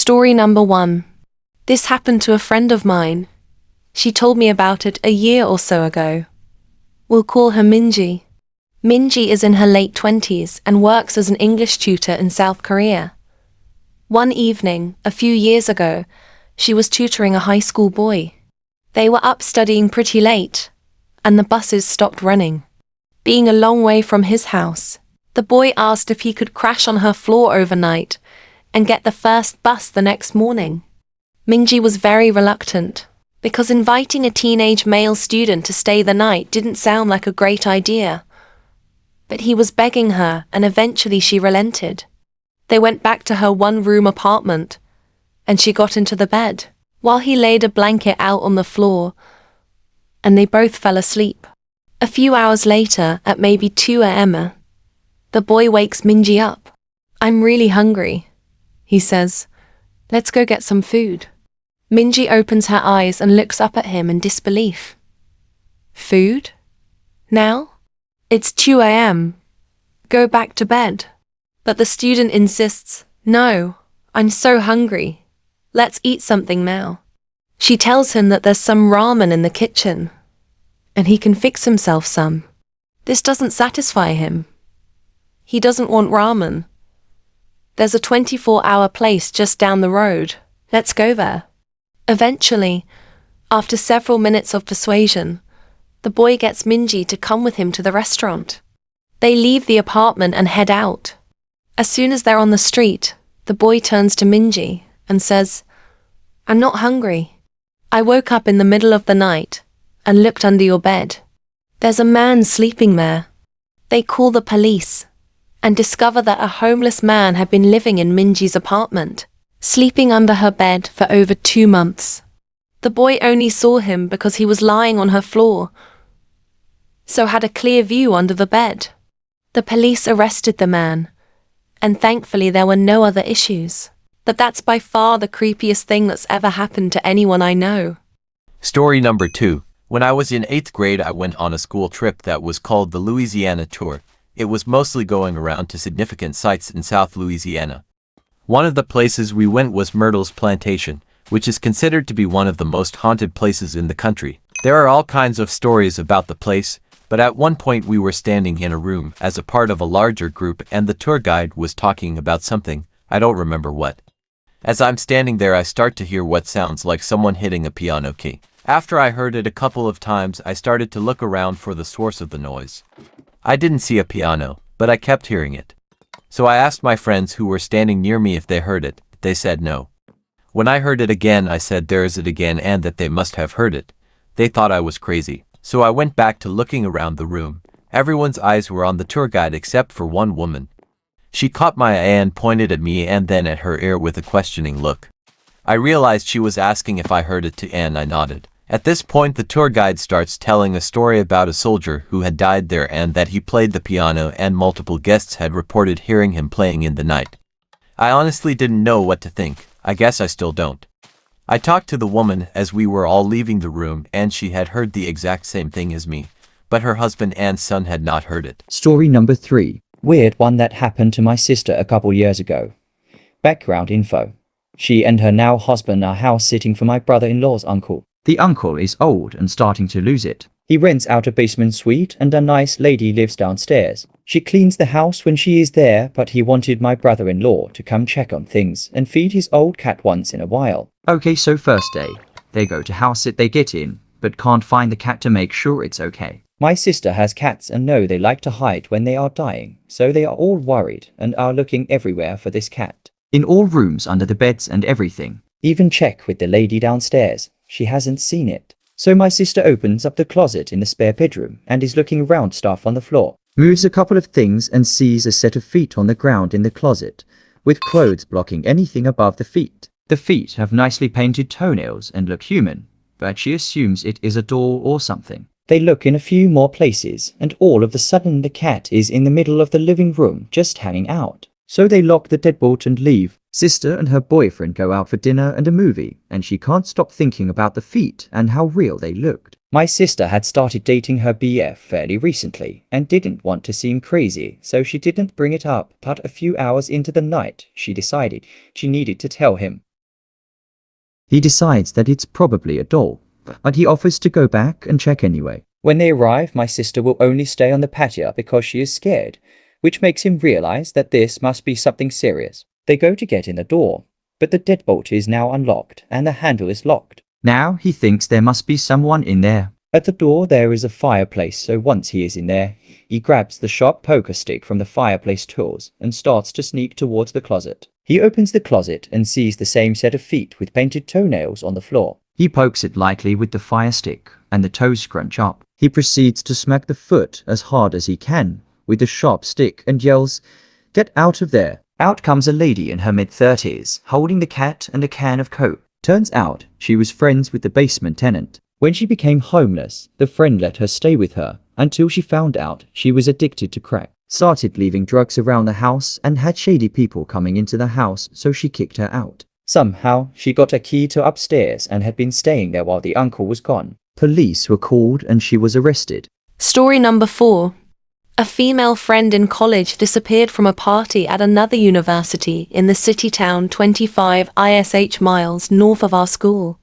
Story number 1. This happened to a friend of mine. She told me about it a year or so ago. We'll call her Minji. Minji is in her late 20s and works as an English tutor in South Korea. One evening, a few years ago, she was tutoring a high school boy. They were up studying pretty late, and the buses stopped running. Being a long way from his house, the boy asked if he could crash on her floor overnight and get the first bus the next morning. Minji was very reluctant, because inviting a teenage male student to stay the night didn't sound like a great idea. But he was begging her, and eventually she relented. They went back to her one-room apartment, and she got into the bed, while he laid a blanket out on the floor, and they both fell asleep. A few hours later, at maybe 2 a.m., the boy wakes Minji up. "I'm really hungry," he says. "Let's go get some food." Minji opens her eyes and looks up at him in disbelief. "Food? Now? It's 2 a.m. Go back to bed." But the student insists, "No, I'm so hungry. Let's eat something now." She tells him that there's some ramen in the kitchen, and he can fix himself some. This doesn't satisfy him. He doesn't want ramen. "There's a 24-hour place just down the road. Let's go there." Eventually, after several minutes of persuasion, the boy gets Minji to come with him to the restaurant. They leave the apartment and head out. As soon as they're on the street, the boy turns to Minji and says, "I'm not hungry. I woke up in the middle of the night and looked under your bed. There's a man sleeping there." They call the police and discover that a homeless man had been living in Minji's apartment, sleeping under her bed for over 2 months. The boy only saw him because he was lying on her floor, so had a clear view under the bed. The police arrested the man, and thankfully there were no other issues. But that's by far the creepiest thing that's ever happened to anyone I know. Story number 2. When I was in 8th grade, I went on a school trip that was called the Louisiana Tour. It was mostly going around to significant sites in South Louisiana. One of the places we went was Myrtle's Plantation, which is considered to be one of the most haunted places in the country. There are all kinds of stories about the place, but at one point we were standing in a room as a part of a larger group and the tour guide was talking about something, I don't remember what. As I'm standing there, I start to hear what sounds like someone hitting a piano key. After I heard it a couple of times, I started to look around for the source of the noise. I didn't see a piano, but I kept hearing it. So I asked my friends who were standing near me if they heard it. They said no. When I heard it again, I said there is it again and that they must have heard it. They thought I was crazy. So I went back to looking around the room. Everyone's eyes were on the tour guide except for one woman. She caught my eye and pointed at me and then at her ear with a questioning look. I realized she was asking if I heard it too, and I nodded. At this point, the tour guide starts telling a story about a soldier who had died there and that he played the piano and multiple guests had reported hearing him playing in the night. I honestly didn't know what to think. I guess I still don't. I talked to the woman as we were all leaving the room and she had heard the exact same thing as me, but her husband and son had not heard it. Story number 3. Weird one that happened to my sister a couple years ago. Background info. She and her now husband are house sitting for my brother-in-law's uncle. The uncle is old and starting to lose it. He rents out a basement suite and a nice lady lives downstairs. She cleans the house when she is there, but he wanted my brother-in-law to come check on things and feed his old cat once in a while. Okay, so first day, they go to house sit, they get in, but can't find the cat to make sure it's okay. My sister has cats and know they like to hide when they are dying, so they are all worried and are looking everywhere for this cat. In all rooms, under the beds and everything. Even check with the lady downstairs. She hasn't seen it. So my sister opens up the closet in the spare bedroom and is looking around stuff on the floor. Moves a couple of things and sees a set of feet on the ground in the closet, with clothes blocking anything above the feet. The feet have nicely painted toenails and look human, but she assumes it is a doll or something. They look in a few more places, and all of a sudden the cat is in the middle of the living room just hanging out. So they lock the deadbolt and leave. Sister and her boyfriend go out for dinner and a movie, and she can't stop thinking about the feet and how real they looked. My sister had started dating her BF fairly recently and didn't want to seem crazy, so she didn't bring it up, but a few hours into the night, she decided she needed to tell him. He decides that it's probably a doll, but he offers to go back and check anyway. When they arrive, my sister will only stay on the patio because she is scared, which makes him realize that this must be something serious. They go to get in the door, but the deadbolt is now unlocked and the handle is locked. Now he thinks there must be someone in there. At the door there is a fireplace, so once he is in there, he grabs the sharp poker stick from the fireplace tools and starts to sneak towards the closet. He opens the closet and sees the same set of feet with painted toenails on the floor. He pokes it lightly with the fire stick and the toes scrunch up. He proceeds to smack the foot as hard as he can with the sharp stick and yells, "Get out of there!" Out comes a lady in her mid-30s, holding the cat and a can of Coke. Turns out she was friends with the basement tenant. When she became homeless, the friend let her stay with her until she found out she was addicted to crack. Started leaving drugs around the house and had shady people coming into the house, so she kicked her out. Somehow, she got a key to upstairs and had been staying there while the uncle was gone. Police were called and she was arrested. Story number 4. A female friend in college disappeared from a party at another university in the city town 25 ISH miles north of our school.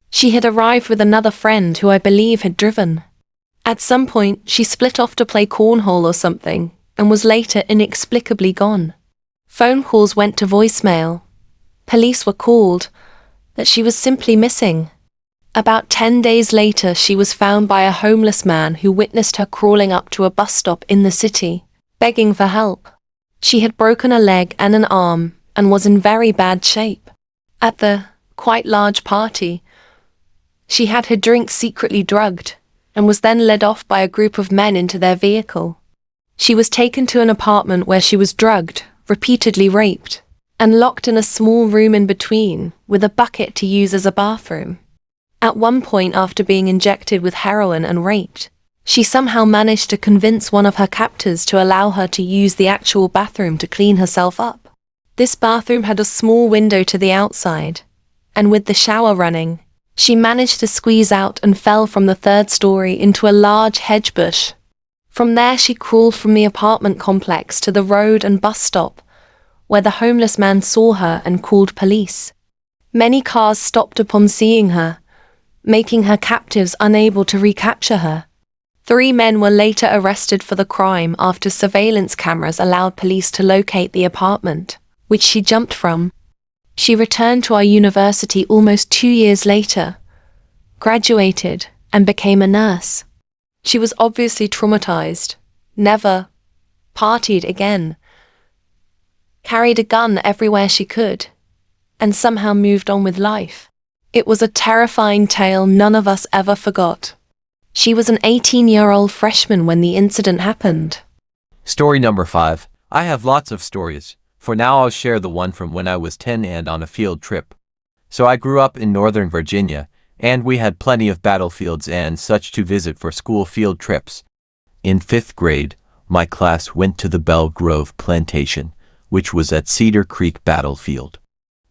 She had arrived with another friend who I believe had driven. At some point, she split off to play cornhole or something and was later inexplicably gone. Phone calls went to voicemail. Police were called, that she was simply missing. About 10 days later, she was found by a homeless man who witnessed her crawling up to a bus stop in the city, begging for help. She had broken a leg and an arm and was in very bad shape. At the quite large party, she had her drink secretly drugged and was then led off by a group of men into their vehicle. She was taken to an apartment where she was drugged, repeatedly raped, and locked in a small room in between with a bucket to use as a bathroom. At one point, after being injected with heroin and raped, she somehow managed to convince one of her captors to allow her to use the actual bathroom to clean herself up. This bathroom had a small window to the outside, and with the shower running, she managed to squeeze out and fell from the 3rd story into a large hedge bush. From there, she crawled from the apartment complex to the road and bus stop, where the homeless man saw her and called police. Many cars stopped upon seeing her, making her captives unable to recapture her. 3 men were later arrested for the crime after surveillance cameras allowed police to locate the apartment, which she jumped from. She returned to our university almost 2 years later, graduated, and became a nurse. She was obviously traumatized, never partied again, carried a gun everywhere she could, and somehow moved on with life. It was a terrifying tale none of us ever forgot. She was an 18-year-old freshman when the incident happened. Story number 5. I have lots of stories. For now I'll share the one from when I was 10 and on a field trip. So I grew up in Northern Virginia, and we had plenty of battlefields and such to visit for school field trips. In 5th grade, my class went to the Belle Grove Plantation, which was at Cedar Creek Battlefield.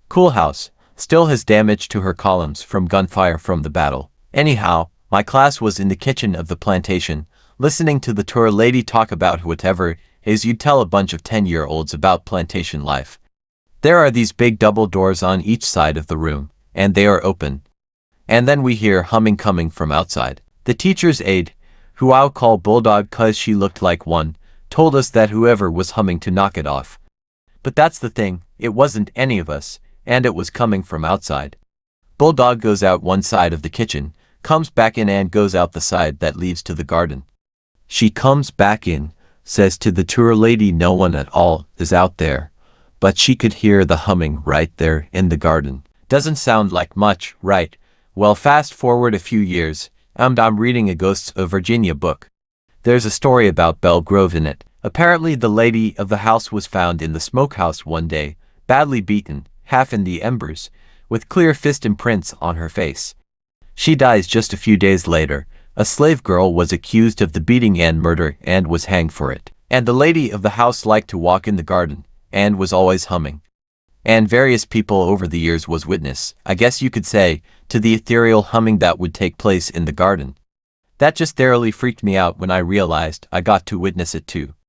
Cool house, still has damage to her columns from gunfire from the battle. Anyhow, my class was in the kitchen of the plantation, listening to the tour lady talk about whatever is you'd tell a bunch of 10-year-olds about plantation life. There are these big double doors on each side of the room, and they are open. And then we hear humming coming from outside. The teacher's aide, who I'll call Bulldog 'cause she looked like one, told us that whoever was humming to knock it off. But that's the thing, it wasn't any of us, and it was coming from outside. Bulldog goes out one side of the kitchen, comes back in and goes out the side that leads to the garden. She comes back in, says to the tour lady no one at all is out there, but she could hear the humming right there in the garden. Doesn't sound like much, right? Well, fast forward a few years, and I'm reading a Ghosts of Virginia book. There's a story about Belle Grove in it. Apparently the lady of the house was found in the smokehouse one day, badly beaten, half in the embers, with clear fist imprints on her face. She dies just a few days later. A slave girl was accused of the beating and murder and was hanged for it. And the lady of the house liked to walk in the garden, and was always humming. And various people over the years was witness, I guess you could say, to the ethereal humming that would take place in the garden. That just thoroughly freaked me out when I realized I got to witness it too.